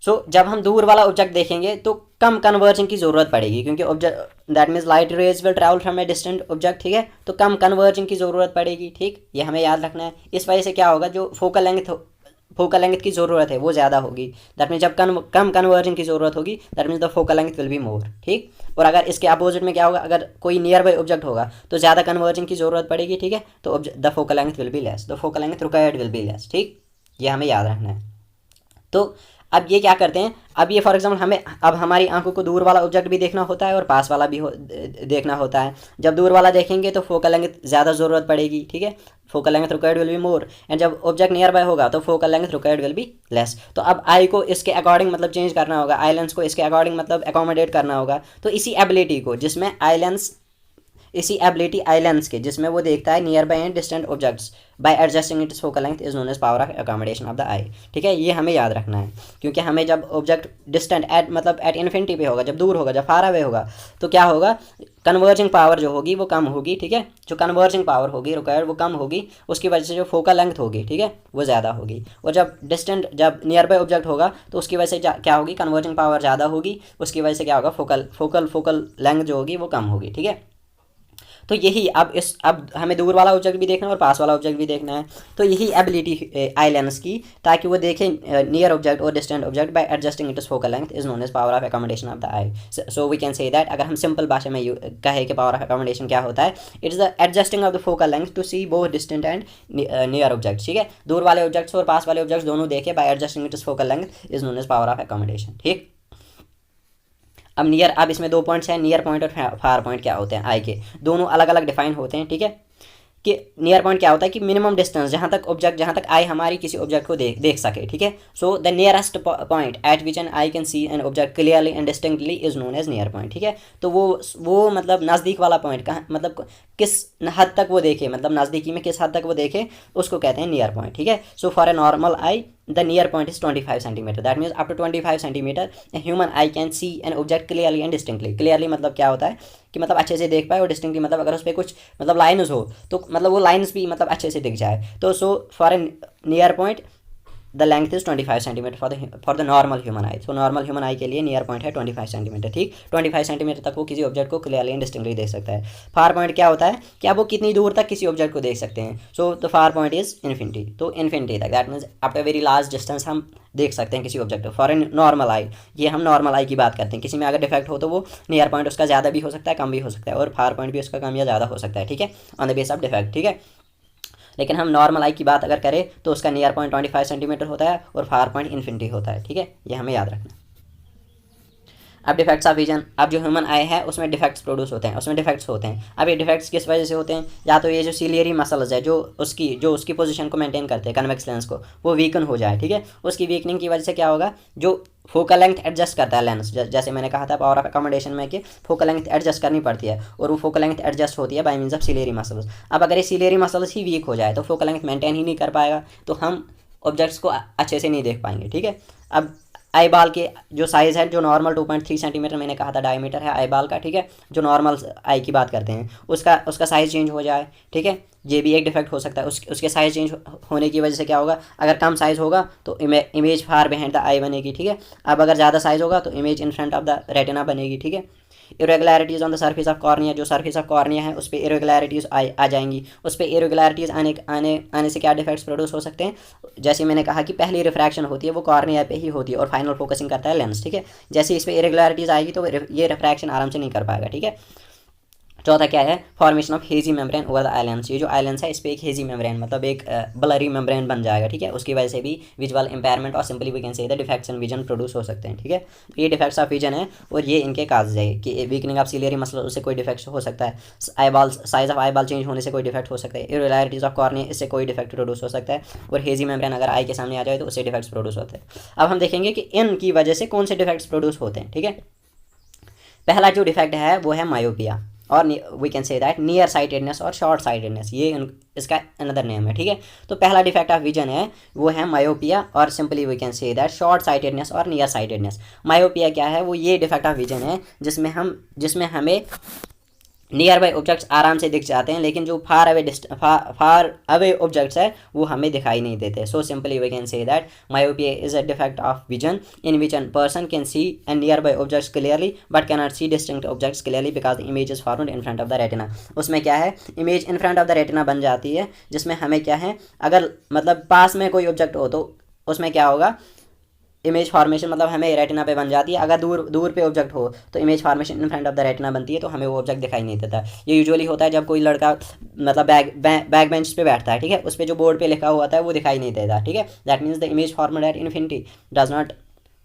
जब हम दूर वाला ऑब्जेक्ट देखेंगे तो कम कन्वर्जन की ज़रूरत पड़ेगी, क्योंकि object that means light raise will travel from a distant object, ठीक है, तो कम कन्वर्जन की ज़रूरत पड़ेगी, ठीक, ये हमें याद रखना है। इस वजह से क्या होगा, जो फोकल लेंथ की ज़रूरत है वो ज़्यादा होगी, दैट मीन्स जब कम कन्वर्जन की ज़रूरत होगी that means the focal length will be more, ठीक। और अगर इसके अपोजिट में क्या होगा, अगर कोई नियर बाई ऑब्जेक्ट होगा तो ज़्यादा कन्वर्जन की ज़रूरत पड़ेगी, ठीक है, तो the focal length will be less, the focal length required will be less, ठीक, ये हमें याद रखना है। तो अब ये क्या करते हैं, अब ये फॉर एग्जाम्पल हमें अब हमारी आंखों को दूर वाला ऑब्जेक्ट भी देखना होता है और पास वाला भी देखना होता है। जब दूर वाला देखेंगे तो फोकल लेंथ ज़्यादा ज़रूरत पड़ेगी, ठीक है, focal length required will be more, and जब ऑब्जेक्ट नियर बाय होगा तो focal length required will be less. तो अब आई को इसके अकॉर्डिंग मतलब चेंज करना होगा, आई लेंस को इसके अकॉर्डिंग मतलब एकोमोडेट करना होगा। तो इसी एबिलिटी को जिसमें आई लेंस इसी एबिलिटी आई लेंस के, जिसमें वो देखता है nearby and distant objects by adjusting its focal length, is known as power of accommodation of the eye. ठीक है, ये हमें याद रखना है, क्योंकि हमें जब ऑब्जेक्ट डिस्टेंट एट मतलब एट इन्फिनिटी पे होगा, जब दूर होगा, जब फार अवे होगा, तो क्या होगा, कन्वर्जिंग पावर जो होगी वो कम होगी। ठीक है, जो कन्वर्जिंग पावर होगी रिक्वायर्ड वो कम होगी, उसकी वजह से जो फोकल लेंथ होगी, ठीक है, वो ज़्यादा होगी। और जब डिस्टेंट, जब नियर बाई ऑब्जेक्ट होगा तो उसकी वजह से क्या होगी, कन्वर्जिंग पावर ज़्यादा होगी, उसकी वजह से क्या होगा, फोकल लेंथ जो होगी वो कम होगी। ठीक है, तो यही अब हमें दूर वाला ऑब्जेक्ट भी देखना है और पास वाला ऑब्जेक्ट भी देखना है। तो यही एबिलिटी आई लेंस की, ताकि वो देखें नियर ऑब्जेक्ट और distant object by adjusting its focal length, is known as power of accommodation of the eye. So we can say that, अगर हम सिंपल भाषा में कहे कि पावर ऑफ अकोमोडेशन क्या होता है, it is the adjusting of the focal length to see both distant and near object. ठीक है, दूर वाले ऑब्जेक्ट्स और पास वाले ऑब्जेक्ट्स दोनों देखे by adjusting its focal length, is known as power of accommodation. ठीक, अब इसमें 2 पॉइंट्स हैं, नियर पॉइंट और फार पॉइंट क्या होते हैं आई के, दोनों अलग अलग डिफाइन होते हैं। ठीक है, कि नियर पॉइंट क्या होता है कि मिनिमम डिस्टेंस, जहाँ तक आई हमारी किसी ऑब्जेक्ट को देख सके। ठीक है, so the nearest point at which an eye can see an object clearly and distinctly is known as near point. ठीक है, तो वो मतलब नज़दीक वाला पॉइंट कहाँ, मतलब किस हद तक वो देखे, मतलब नज़दीकी में किस हद तक वो देखे, उसको कहते हैं नियर पॉइंट। ठीक है, so for a normal eye the near point is 25 centimetre, that means up to 25 centimetre human eye can see an object clearly and distinctly. Clearly मतलब क्या होता है कि मतलब अच्छे से देख पाए, और डिस्टिंक्टली मतलब अगर उस पर कुछ मतलब लाइन्स हो तो मतलब वो लाइन्स भी मतलब अच्छे से दिख जाए। तो सो for A near point the length is 25 centimetre for the normal human I. So normal human आई के लिए नियर पॉइंट है 25 सेंटीमीटर। ठीक, 25 सेंटीमीटर तक वो किसी ऑब्जेक्ट को क्लियरली एंड डिस्टिंक्टली देख सकता है। फार पॉइंट क्या होता है कि आप वो कितनी दूर तक किसी ऑब्जेक्ट को देख सकते हैं। So the far point is infinity, तो इन्फिनिटी तक, that means up to very large distance हम देख सकते हैं किसी ऑब्जेक्ट को। फॉर एन नॉर्मल आई, ये हम नॉर्मल आई की बात करते हैं, किसी में अगर डिफेक्ट हो तो वो नियर पॉइंट उसका ज़्यादा भी हो सकता है, कम भी हो सकता है, और फार पॉइंट भी उसका कम या ज़्यादा हो सकता है। ठीक है, on the base of defect. ठीक है, लेकिन हम नॉर्मल आई की बात अगर करें तो उसका नियर पॉइंट 25 सेंटीमीटर होता है और फार पॉइंट इन्फिनिटी होता है। ठीक है, ये हमें याद रखना है। अब डिफेक्ट्स ऑफ विजन, अब जो ह्यूमन आई है उसमें डिफेक्ट्स प्रोड्यूस होते हैं, उसमें डिफेक्ट्स होते हैं। अब ये डिफेक्ट्स किस वजह से होते हैं, या तो ये जो सिलियरी मसल्स है जो उसकी पोजीशन को मेंटेन करते हैं, कन्वेक्स लेंस को, वो वीकन हो जाए। ठीक है, उसकी वीकनिंग की वजह से क्या होगा, जो फोकल लेंथ एडजस्ट करता है लेंस, जैसे मैंने कहा था पावर ऑफ अकोमोडेशन में कि फोकल लेंथ एडजस्ट करनी पड़ती है, और वो फोकल लेंथ एडजस्ट होती है by means of ciliary muscles. अब अगर ये सिलियरी मसल्स ही वीक हो जाए तो फोकल लेंथ मेंटेन ही नहीं कर पाएगा, तो हम ऑब्जेक्ट्स को अच्छे से नहीं देख पाएंगे। ठीक है, अब आई बाल के जो साइज़ है, जो नॉर्मल 2.3 सेंटीमीटर मैंने कहा था डायमीटर है आई बाल का। ठीक है, जो नॉर्मल आई की बात करते हैं उसका साइज़ चेंज हो जाए। ठीक है, ये भी एक डिफेक्ट हो सकता है। उसके साइज़ चेंज होने की वजह से क्या होगा, अगर कम साइज़ होगा तो इमेज फार बिहाइंड द आई बनेगी। ठीक है, अब अगर ज़्यादा साइज़ होगा तो image in front of the retina बनेगी। ठीक है, irregularities on the surface of cornea, जो सर्फेस ऑफ कॉर्निया है उस पर इरेगुलरिटीज़ आ जाएंगी। उस पर इरेगुलरिटीज़ आने से क्या डिफेक्ट्स प्रोड्यूस हो सकते हैं, जैसे मैंने कहा कि पहली रिफ्रैक्शन होती है वो कॉर्निया पे ही होती है और फाइनल फोकसिंग करता है लेंस। ठीक है, जैसे इस पर इरेगुलरिटीज़ आएगी तो ये रिफ्रैक्शन आराम से नहीं कर पाएगा। ठीक है, चौथा क्या है, formation of hazy membrane over the eye lens. ये जो आइलेंस है इस पर एक हेजी मेम्ब्रेन मतलब एक ब्लरी मेम्ब्रेन बन जाएगा। ठीक है, उसकी वजह से भी विजुअल इंपेयरमेंट और simply we can say the defects in vision produce हो सकते हैं। ठीक है, तो ये डिफेक्ट्स ऑफ विजन है और ये इनके काज है कि वीकनिंग ऑफ सिलियरी मसल उससे कोई डिफेक्ट हो सकता है, eye ball size of eye ball change होने से कोई डिफेक्ट हो सकता है, इरेगुलरिटीज ऑफ कॉर्निया इससे कोई डिफेक्ट प्रोड्यूस हो सकता है, और हेजी मेम्ब्रेन अगर आई के सामने आ जाए तो उससे डिफेक्ट्स प्रोड्यूस होते हैं। अब हम देखेंगे कि इनकी वजह से कौन से डिफेक्ट्स प्रोड्यूस होते हैं। ठीक है, पहला जो डिफेक्ट है वो है मायोपिया, और we can say that near sightedness और शॉर्ट साइटेडनेस, ये इसका अनदर नेम है। ठीक है, तो पहला डिफेक्ट ऑफ विजन है वो है मायोपिया, और simply we can say that short sightedness और नियर साइटेडनेस। मायोपिया क्या है, वो ये डिफेक्ट ऑफ विजन है जिसमें हमें नियर बाई ऑब्जेक्ट्स आराम से दिख जाते हैं, लेकिन जो फार अवे ऑब्जेक्ट्स है वो हमें दिखाई नहीं देते। So simply we can say that myopia is a defect of vision in which an person can see and near by objects clearly but can not see distinct objects clearly because the image is formed in front of the retina. उसमें क्या है, image in front of the retina बन जाती है, जिसमें हमें क्या है, अगर मतलब पास में कोई ऑब्जेक्ट हो तो उसमें क्या होगा, इमेज फॉर्मेशन मतलब हमें रेटिना पे बन जाती है। अगर दूर पे ऑब्जेक्ट हो तो image formation in front of the retina बनती है, तो हमें वो ऑब्जेक्ट दिखाई नहीं देता। ये यूजुअली होता है जब कोई लड़का मतलब बैक बेंच पे बैठता है। ठीक है, उस पर जो बोर्ड पे लिखा हुआ होता है वो दिखाई नहीं देता। ठीक है, that means the image formed at infinity does not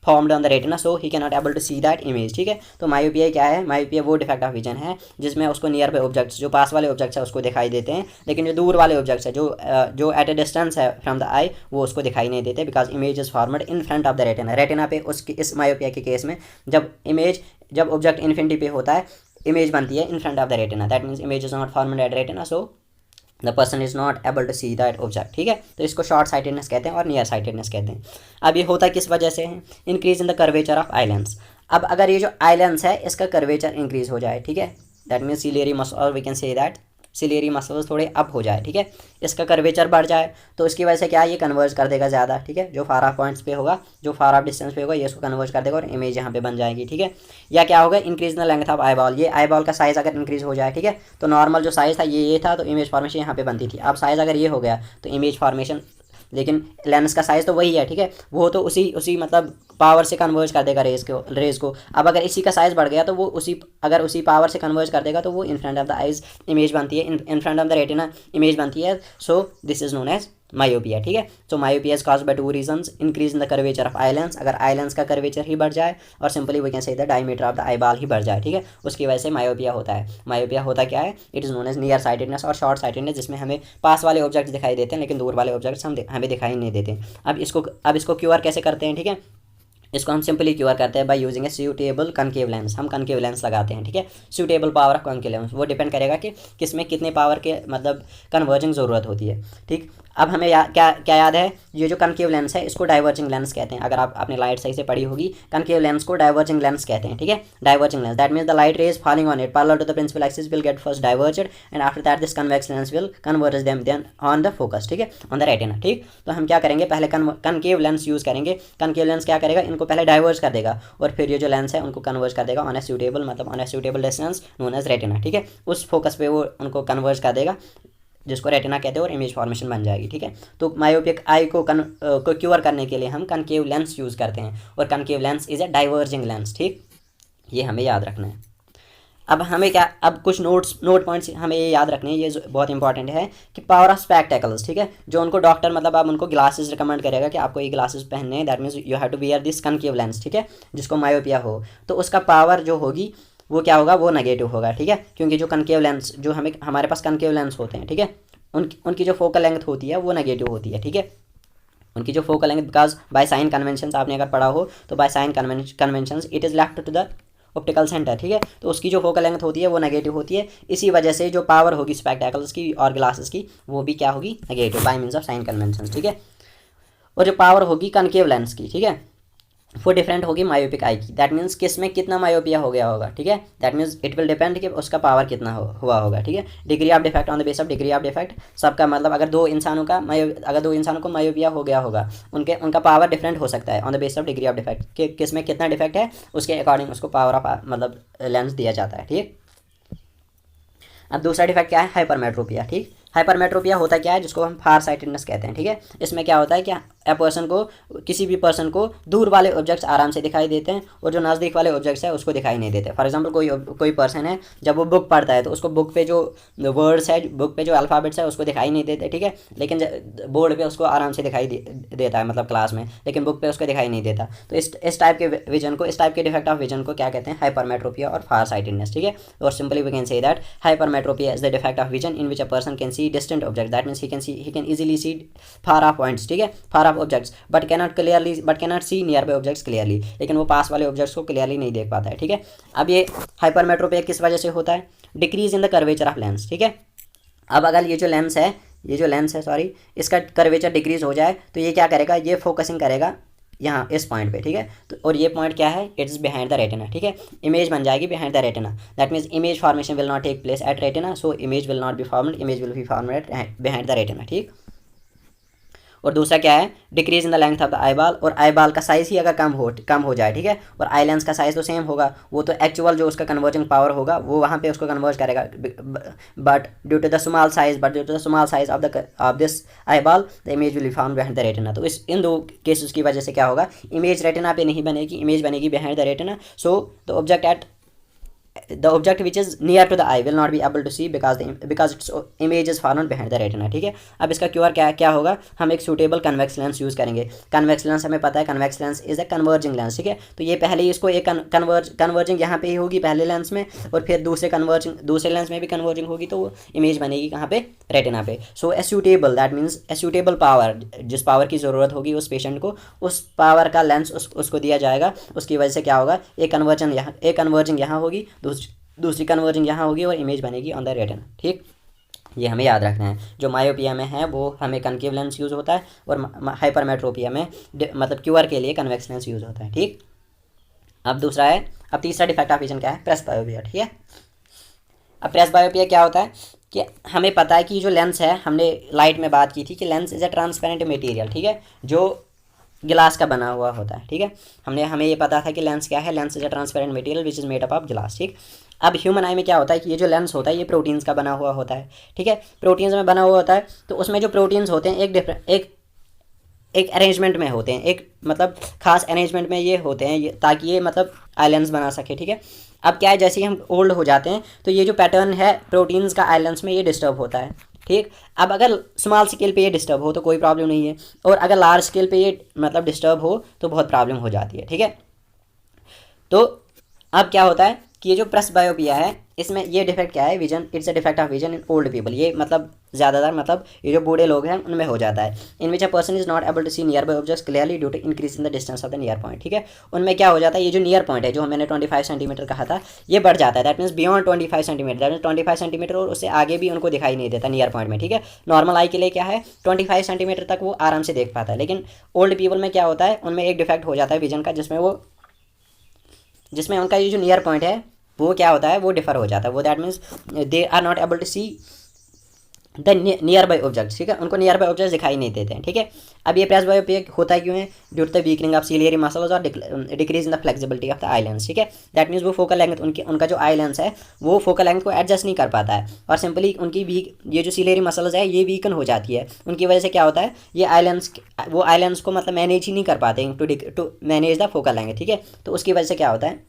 formed on the retina, so he can not able to see that image. ठीक है, तो मायोपिया क्या है, मायोपिया वो डिफेक्ट ऑफ विजन है जिसमें उसको नियर पे ऑब्जेक्ट्स, जो पास वाले ऑब्जेक्ट्स है उसको दिखाई देते हैं, लेकिन जो दूर वाले ऑब्जेक्ट्स है जो एट ए डिस्टेंस है फ्रॉम द आई वो उसको दिखाई नहीं देते, because image is formed in front of the retina. Retina पे उसकी इस मायोपिया के केस में जब ऑब्जेक्ट इन्फिनिटी पे होता है इमेज बनती है in front of the retina, that means image is not formed at retina, so the person is not able to see that object, ठीक है। तो इसको शॉर्ट साइटेडनेस कहते हैं और नियर साइटेडनेस कहते हैं। अब ये होता किस वजह से है? Increase in the curvature of eye lens. अब अगर ये जो आई लेंस है इसका कर्वेचर इंक्रीज हो जाए, ठीक है, दैट मीन्स सिलियरी मसल, और we can say that ciliary muscles थोड़े अप हो जाए, ठीक है, इसका कर्वेचर बढ़ जाए, तो इसकी वजह से क्या है, ये कन्वर्ज कर देगा ज़्यादा, ठीक है, जो फार ऑफ पॉइंट्स पे होगा, जो फार ऑफ डिस्टेंस पे होगा, ये इसको कन्वर्ज कर देगा और इमेज यहाँ पे बन जाएगी, ठीक है। या क्या होगा, increase the length of eye ball, ये आई बॉल का साइज़ अगर इंक्रीज हो जाए, ठीक है, तो नॉर्मल जो साइज़ था ये था, तो इमेज फॉर्मेशन यहाँ पे बनती थी। अब साइज़ अगर ये हो गया तो इमेज फॉर्मेशन, लेकिन लेंस का साइज़ तो वही है, ठीक है, वो तो उसी मतलब पावर से कन्वर्ज कर देगा रेज को। अब अगर इसी का साइज़ बढ़ गया तो वो उसी पावर से कन्वर्ज कर देगा, तो वो in front of the eyes image बनती है, in front of the retina image बनती है। So this is known as myopia, ठीक है। So myopia is caused by two reasons, increase in the curvature of eye lens, अगर eye lens का curvature ही बढ़ जाए, और simply we can say the diameter of the eye ball ही बढ़ जाए, ठीक है, उसकी वजह से मायोपिया होता है। मायोपिया होता क्या है? It is known as near sightedness और शॉर्ट साइटेडनेस, जिसमें हमें पास वाले ऑब्जेक्ट्स दिखाई देते हैं लेकिन दूर वाले ऑब्जेक्ट्स हमें दिखाई नहीं देते। अब इसको क्यूआर कैसे करते हैं, ठीक है, इसको हम सिंपली क्यूआर करते हैं by using a suitable concave lens, हम कनकेव लेंस लगाते हैं, ठीक है। Suitable power of concave lens, वो डिपेंड करेगा कि किसमें कितने पावर के मतलब कन्वर्जिंग ज़रूरत होती है, ठीक। अब हमें क्या याद है, ये जो कनकेव लेंस है इसको डाइवर्जिंग लेंस कहते हैं। अगर आप अपनी लाइट सही से पढ़ी होगी, कनकेव लेंस को डाइवर्जिंग लेंस कहते हैं, ठीक है, diverging lens, that means the light rays falling on it parallel to the principal axis will get first diverged and after that this convex lens will converge them then on the focus, ठीक है, on the retina, ठीक। तो हम क्या करेंगे, पहले concave lens use करेंगे। Concave lens क्या करेगा, इनको पहले डाइवर्ज कर देगा और फिर ये जो लेंस है उनको कन्वर्ज कर देगा ऑन ए सूटेबल, मतलब on a suitable distance known as retina, ठीक है, उस फोकस पे वो उनको कन्वर्ज कर देगा जिसको रेटिना कहते हैं और इमेज फॉर्मेशन बन जाएगी, ठीक है। तो मायोपिक आई को क्यूअर करने के लिए हम कनकेव लेंस यूज़ करते हैं और concave lens is a diverging lens, ठीक, ये हमें याद रखना है। अब हमें क्या, अब कुछ नोट पॉइंट्स हमें ये याद रखने हैं, ये बहुत इंपॉर्टेंट है कि पावर ऑफ स्पेक्टेकल्स, ठीक है, जो उनको डॉक्टर मतलब आप उनको ग्लासेस रिकमेंड करेगा कि आपको ये ग्लासेस पहनने हैं, that means you have to wear this concave lens, ठीक है, जिसको मायोपिया हो, तो उसका पावर जो होगी वो क्या होगा, वो नेगेटिव होगा, ठीक है, क्योंकि जो कनकेव लेंस जो हमारे पास कनकेव लेंस होते हैं, ठीक है, उनकी जो फोकल लेंथ होती है वो नेगेटिव होती है, ठीक है, उनकी जो focal length, because by sign convention आपने अगर पढ़ा हो तो by sign convention it is left to the optical centre, ठीक है, तो उसकी जो फोकल लेंथ होती है वो नेगेटिव होती है। इसी वजह से जो पावर होगी स्पेक्टेकल्स की और ग्लासेस की वो भी क्या होगी, negative, bye means of sine convention, ठीक है। और जो पावर होगी कनकेव लेंस की, ठीक है, वो डिफरेंट होगी मायोपिक आई की, दैट मीन्स किस में कितना मायोपिया हो गया होगा, ठीक है, that means it will depend कि उसका पावर कितना हुआ होगा, ठीक है। Degree of defect on the base of degree of defect, सबका मतलब अगर दो इंसानों को मायोपिया हो गया होगा, उनका पावर डिफरेंट हो सकता है on the base of degree of defect, कि किस में कितना डिफेक्ट है उसके अकॉर्डिंग उसको पावर ऑफ मतलब लेंस दिया जाता है, ठीक। अब दूसरा डिफेक्ट क्या है, हाइपरमेट्रोपिया, ठीक। हाइपरमेट्रोपिया होता क्या है, जिसको हम फार साइटेडनेस कहते हैं, ठीक है। इसमें क्या होता है कि किसी भी पर्सन को दूर वाले ऑब्जेक्ट्स आराम से दिखाई देते हैं और जो नज़दीक वाले ऑब्जेक्ट्स है उसको दिखाई नहीं देते। फॉर एग्जांपल कोई पर्सन है, जब वो बुक पढ़ता है तो उसको बुक पे जो वर्ड्स है, बुक पे जो अल्फ़ाबेट्स है उसको दिखाई नहीं देते, ठीक है, लेकिन बोर्ड पे उसको आराम से दिखाई देता है, मतलब क्लास में, लेकिन बुक पे उसको दिखाई नहीं देता। तो इस टाइप के विजन को, इस टाइप के डिफेक्ट ऑफ विजन को क्या कहते हैं, हाइपरमेट्रोपिया और फार साइटेडनेस, ठीक है। और simply we can say that hypermetropia is the defect of vision in which a person can see distant object, that means he can easily see far off points, ठीक है, far off objects but cannot see nearby objects clearly, लेकिन वो पास वाले objects को clearly नहीं देख पाता है, ठीक है। अब ये हाइपरमेट्रोपिया किस वजह से होता है, decrease in the curvature of lens, ठीक है। अब अगर ये जो लेंस है सॉरी, इसका कर्वेचर डिक्रीज हो जाए तो ये क्या करेगा, ये फोकसिंग करेगा यहाँ इस पॉइंट पे, ठीक है, तो और ये पॉइंट क्या है, it is behind the retina, ठीक है, इमेज बन जाएगी behind the retina, that means image formation will not take place at retina, so image will not be formed, image will be formed at behind the retina, ठीक। और दूसरा क्या है, decrease in the length of the I ball, और eye ball का size ही अगर कम हो जाए, ठीक है, और आई लेंस का साइज़ तो सेम होगा, वो तो एक्चुअल जो उसका कन्वर्जिंग पावर होगा वो वहाँ पे उसको कन्वर्ज करेगा, but due to the small size of this eye ball the image will be found behind the retina. तो इन दो केसेस की वजह से क्या होगा, इमेज रेटिना पे नहीं बनेगी, इमेज बनेगी behind the retina, so the object which is near to the eye will not be able to see because its image is formed behind the retina, ठीक है। अब इसका क्यूआर क्या होगा, हम एक सूटेबल कन्वेक्स लेंस यूज़ करेंगे। Convex lens हमें पता है, convex lens is a converging lens, ठीक है, तो ये पहले ही इसको एक कन्वर्जिंग यहाँ पे ही होगी पहले लेंस में, और फिर दूसरे लेंस में भी कन्वर्जिंग होगी, तो वो इमेज बनेगी कहाँ पे, रेटिना पे। So a suitable, that means a suitable power, जिस पावर की ज़रूरत होगी उस पेशेंट को, उस पावर का लेंस उसको दिया जाएगा, उसकी वजह से क्या होगा, एक कन्वर्जिंग यहाँ होगी, दूसरी कन्वर्जिंग यहाँ होगी और इमेज बनेगी ऑन द रेटिना। ठीक, ये हमें याद रखना है। जो मायोपिया में है वो हमें कनकेव लेंस यूज़ होता है और हाइपरमेट्रोपिया में मतलब क्यूआर के लिए कन्वेक्स लेंस यूज़ होता है। ठीक, अब दूसरा है, अब तीसरा डिफेक्ट ऑफ विजन क्या है? प्रेस बायोपिया। ठीक है, अब प्रेस बायोपिया क्या होता है कि हमें पता है कि जो लेंस है, हमने लाइट में बात की थी कि lens is a transparent material. ठीक है, जो गिलास का बना हुआ होता है। ठीक है, हमें ये पता था कि लेंस क्या है, lens is a transparent material which is made up of गिलास। ठीक, अब ह्यूमन आई में क्या होता है कि ये जो लेंस होता है ये प्रोटीन्स का बना हुआ होता है। ठीक है, प्रोटीन्स में बना हुआ होता है, तो उसमें जो प्रोटीन्स होते हैं एक अरेंजमेंट में होते हैं, एक मतलब खास अरेंजमेंट में ये होते हैं ताकि ये मतलब आइलैंड्स बना सके। ठीक है, अब क्या है, जैसे ही हम ओल्ड हो जाते हैं तो ये जो पैटर्न है प्रोटीन्स का आइलैंड्स में ये डिस्टर्ब होता है। ठीक, अब अगर स्मॉल स्केल पे ये डिस्टर्ब हो तो कोई प्रॉब्लम नहीं है, और अगर लार्ज स्केल पे ये मतलब डिस्टर्ब हो तो बहुत प्रॉब्लम हो जाती है। ठीक है, तो अब क्या होता है कि ये जो प्रेस बायोपिया है इसमें ये डिफेक्ट क्या है, vision, it's a defect of vision in old people. ये मतलब ज़्यादातर मतलब ये जो बूढ़े लोग हैं उनमें हो जाता है। In which a person is not able to see nearby objects clearly due to increase in the distance of the near point. ठीक है, उनमें क्या हो जाता है, ये जो नियर पॉइंट है जो मैंने 25 सेंटीमीटर कहा था ये बढ़ जाता है, that means beyond 25 centimetre, that means 25 centimetre और उससे आगे भी उनको दिखाई नहीं देता नियर पॉइंट में। ठीक है, नॉर्मल आई के लिए क्या है 25 सेंटीमीटर तक वो आराम से देख पाता है, लेकिन ओल्ड पीपल में क्या होता है, उनमें एक डिफेक्ट हो जाता है विजन का, जिसमें उनका ये जो नियर पॉइंट है वो क्या होता है, वो डिफर हो जाता है, वो that means they are not able to see the near by objects. ठीक है, उनको नियर बाई ऑब्जेक्ट्स दिखाई नहीं देते हैं। ठीक है, अब ये प्रेस बायोपिया होता है क्यों है, due to the weakening of ciliary muscles और decrease in the flexibility of the eye lens. ठीक है, दैट मीन्स वो फोकल लेंथ उनका जो आई लेंस है वो फोकल लेंथ को एडजस्ट नहीं कर पाता है, और सिंपली उनकी ये जो सिलियरी मसल्स है ये वीकन हो जाती है। उनकी वजह से क्या होता है, ये आई लेंस को मतलब मैनेज ही नहीं कर पाते to manage the focal length. ठीक है, तो उसकी वजह से क्या होता है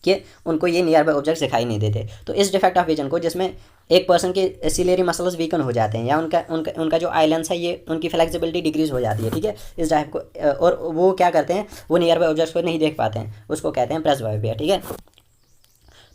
कि उनको ये नियर बाय ऑब्जेक्ट्स दिखाई नहीं देते। तो इस डिफेक्ट ऑफ विजन को, जिसमें एक पर्सन के सिलेरी मसल्स वीकन हो जाते हैं या उनका जो आई लेंस है ये उनकी फ्लेक्सिबिलिटी डिक्रीज हो जाती है। ठीक है, इस टाइप को, और वो क्या करते हैं, वो नियर बाय ऑब्जेक्ट्स को नहीं देख पाते हैं, उसको कहते हैं प्रेस बायोपिया। ठीक है,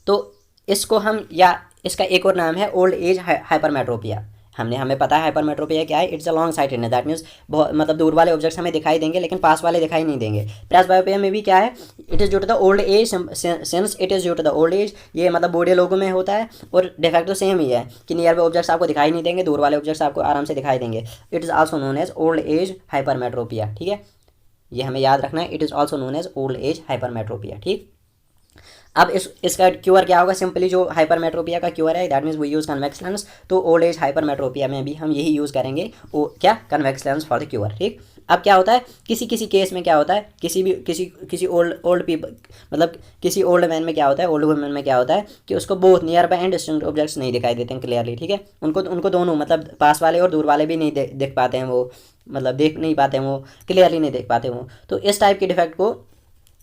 तो इसको हम, या इसका एक और नाम है ओल्ड एज हाइपरमेट्रोपिया। हमें पता है हाइपरमेट्रोपिया क्या है, it's a long sightedness, that means बहुत मतलब दूर वाले ऑब्जेक्ट्स हमें दिखाई देंगे लेकिन पास वाले दिखाई नहीं देंगे। प्रेस बायोपिया में भी क्या है, it is due to the old age, since it is due to the old age, ये मतलब बूढ़े लोगों में होता है, और डिफेक्ट तो सेम ही है कि नियर बाय ऑब्जेक्ट्स आपको दिखाई नहीं देंगे, दूर वाले ऑब्जेक्ट्स आपको आराम से दिखाई देंगे। It is also known as old age hypermetropia. ठीक है, ये हमें याद रखना है, it is also known as old age hypermetropia. ठीक, अब इसका क्यूआर क्या होगा, सिंपली जो हाइपरमेट्रोपिया का क्यूआर है that means we use convex lens, तो ओल्ड एज हाइपरमेट्रोपिया में भी हम यही यूज़ करेंगे, वो क्या, convex lens for the cure. ठीक, अब क्या होता है, किसी केस में क्या होता है, किसी ओल्ड पीपल मतलब किसी ओल्ड मैन में क्या होता है, ओल्ड वुमेन में क्या होता है कि उसको both near by and distant objects नहीं दिखाई देते हैं क्लियरली। ठीक है, उनको दोनों मतलब पास वाले और दूर वाले भी नहीं देख पाते हैं, वो मतलब देख नहीं पाते हैं, वो क्लियरली नहीं देख पाते वो। तो इस टाइप के डिफेक्ट को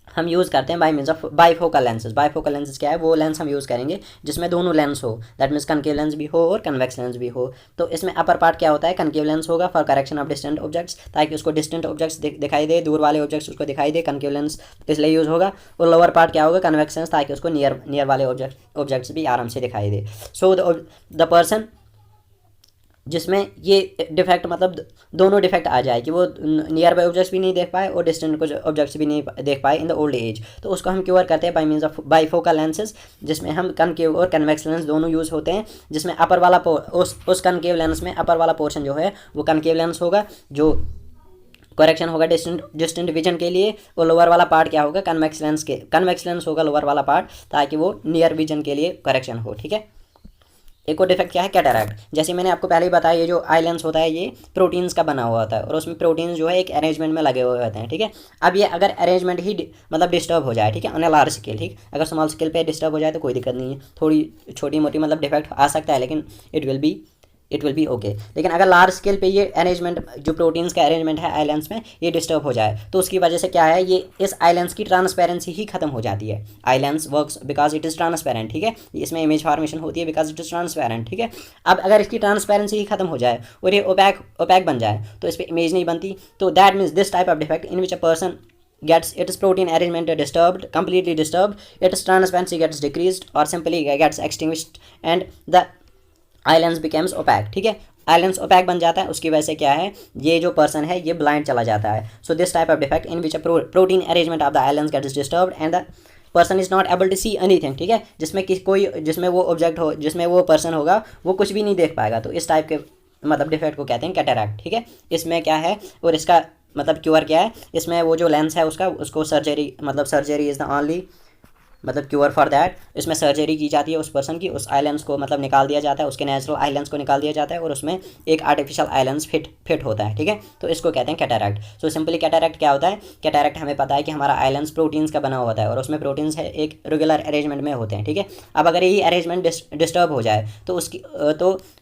हम यूज़ करते हैं by means of bifocal lenses. Bifocal lenses क्या है, वो लेंस हम यूज़ करेंगे जिसमें दोनों लेंस हो, दैट मीन्स कनकेव लेंस भी हो और कन्वेक्स लेंस भी हो। तो इसमें अपर पार्ट क्या होता है, कनकेव लेंस होगा for correction of distant objects, ताकि उसको डिस्टेंट ऑब्जेक्ट्स दिखाई दे, दूर वाले ऑब्जेक्ट्स उसको दिखाई दे, कनकेव लेंस इसलिए यूज़ होगा। और लोअर पार्ट क्या होगा, कन्वेक्स लेंस, ताकि उसको नियर वाले ऑब्जेक्ट्स भी आराम से दिखाई दे। सो द पर्सन जिसमें ये डिफेक्ट मतलब दोनों डिफेक्ट आ जाए कि वो नियर बाय ऑब्जेक्ट्स भी नहीं देख पाए और डिस्टेंट कुछ ऑब्जेक्ट्स भी नहीं देख पाए इन द ओल्ड एज, तो उसको हम क्योर करते हैं by means of bifocal lenses, जिसमें हम कनकेव और कन्वेक्स लेंस दोनों यूज़ होते हैं, जिसमें अपर वाला उस कनकेव लेंस में अपर वाला पोर्शन जो है वो कनकेव लेंस होगा, जो करेक्शन होगा डिस्टेंट विजन के लिए, और लोअर वाला पार्ट क्या होगा, कन्वेक्स लेंस होगा लोअर वाला पार्ट, ताकि वो नियर विजन के लिए करेक्शन हो। ठीक है, एक और डिफेक्ट क्या है, कैटरैक्ट। जैसे मैंने आपको पहले ही बताया, ये जो आई लेंस होता है ये प्रोटीन्स का बना हुआ होता है और उसमें प्रोटीन्स जो है एक अरेंजमेंट में लगे हुए होते हैं। ठीक है, अब ये अगर अरेंजमेंट ही मतलब डिस्टर्ब हो जाए, ठीक है, ऑन ए लार्ज स्केल, ठीक, अगर स्मॉल स्केल पे डिस्टर्ब हो जाए तो कोई दिक्कत नहीं है, थोड़ी छोटी मोटी मतलब डिफेक्ट आ सकता है, लेकिन इट विल बी ओके। लेकिन अगर लार्ज स्केल पे ये अरेंजमेंट, जो प्रोटीन्स का अरेंजमेंट है आई लेंस में, ये डिस्टर्ब हो जाए तो उसकी वजह से क्या है, ये इस आई लेंस की ट्रांसपेरेंसी ही खत्म हो जाती है। Eye lens works because it is transparent. ठीक है, इसमें इमेज फॉर्मेशन होती है बिकॉज इट इज़ ट्रांसपेरेंट। ठीक है, अब अगर इसकी ट्रांसपेरेंसी ही खत्म हो जाए और ये ओपैक बन जाए तो इस पर इमेज नहीं बनती। तो that means this type of defect in which a person gets its protein arrangement disturbed, completely disturbed, its transparency gets decreased or simply gets extinguished and the eye lens becomes opaque। ठीक है, eye lens OPEC बन जाता है, उसकी वजह से क्या है, ये जो पर्सन है ये ब्लाइंड चला जाता है। So this type of defect in which protein arrangement of the eye lens gets disturbed and the person is not able to see anything, ठीक है, जिसमें वो ऑब्जेक्ट हो, जिसमें वो पर्सन होगा वो कुछ भी नहीं देख पाएगा। तो इस टाइप के मतलब डिफेक्ट को कहते हैं कैटरैक्ट, ठीक है। इसमें क्या है और इसका मतलब क्योर क्या है, इसमें वो जो लेंस है उसको सर्जरी, मतलब सर्जरी इज़ द ओनली मतलब क्योर फॉर दैट। इसमें सर्जरी की जाती है उस पर्सन की, उस आइलेंस को मतलब निकाल दिया जाता है, उसके नेचुरल आइलेंस को निकाल दिया जाता है और उसमें एक आर्टिफिशियल आइलेंस फिट होता है, ठीक है। तो इसको कहते हैं कैटरैक्ट। सो सिंपली कैटरैक्ट क्या होता है, कैटरैक्ट हमें पता है कि हमारा आइलेंस प्रोटीन्स का बना होता है और उसमें प्रोटीन्स है एक रेगुलर अरेंजमेंट में होते हैं, ठीक है। अब अगर यही अरेंजमेंट डिस्टर्ब हो जाए तो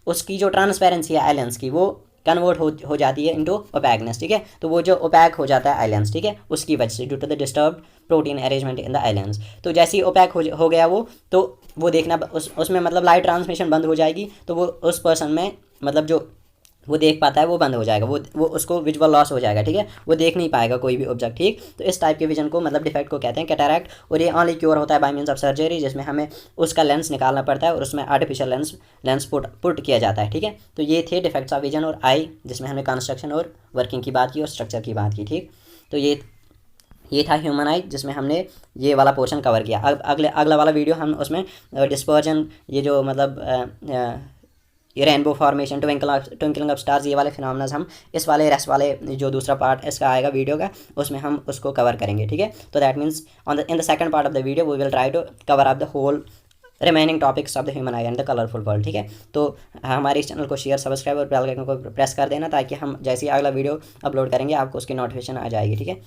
उसकी जो ट्रांसपेरेंसी है आइलेंस की वो कन्वर्ट हो जाती है इनटू ओपैकनेस, ठीक है। तो वो जो ओपैक हो जाता है आइलेंस, ठीक है, उसकी वजह से due to the disturb protein arrangement in the eye lens. तो जैसे ही ओपैक हो गया तो वो देखना उसमें मतलब लाइट ट्रांसमिशन बंद हो जाएगी, तो वो उस पर्सन में मतलब जो वो देख पाता है वो बंद हो जाएगा, वो उसको विजुअल लॉस हो जाएगा, ठीक है, वो देख नहीं पाएगा कोई भी ऑब्जेक्ट, ठीक। तो इस टाइप के विजन को मतलब डिफेक्ट को कहते हैं कैटरैक्ट। और ये ओनली क्योर होता है बाय मीन्स ऑफ सर्जरी, जिसमें हमें उसका लेंस निकालना पड़ता है और उसमें आर्टिफिशियल लेंस पुट किया जाता है, ठीक है। तो ये थे डिफेक्ट्स ऑफ विजन और आई, जिसमें हमने कंस्ट्रक्शन और वर्किंग की बात की और स्ट्रक्चर की बात की, ठीक। तो ये था ह्यूमन आई, जिसमें हमने ये वाला पोर्शन कवर किया। अब अगला वाला वीडियो हम उसमें डिस्पर्जन, ये जो मतलब ये rainbow formation, twinkling of stars, ये वाले फिनोमेना हम इस वाले रेस्ट वाले जो दूसरा पार्ट इसका आएगा वीडियो का, उसमें हम उसको कवर करेंगे, ठीक है। तो that means in the second part of the video we will try to cover up the whole remaining topics of the human eye and the colourful world, ठीक है। तो हमारे इस चैनल को शेयर, सब्सक्राइब और बेल आइकन को press कर देना, ताकि हम जैसे ही अगला वीडियो अपलोड करेंगे आपको उसकी नोटिफिकेशन आ जाएगी, ठीक है।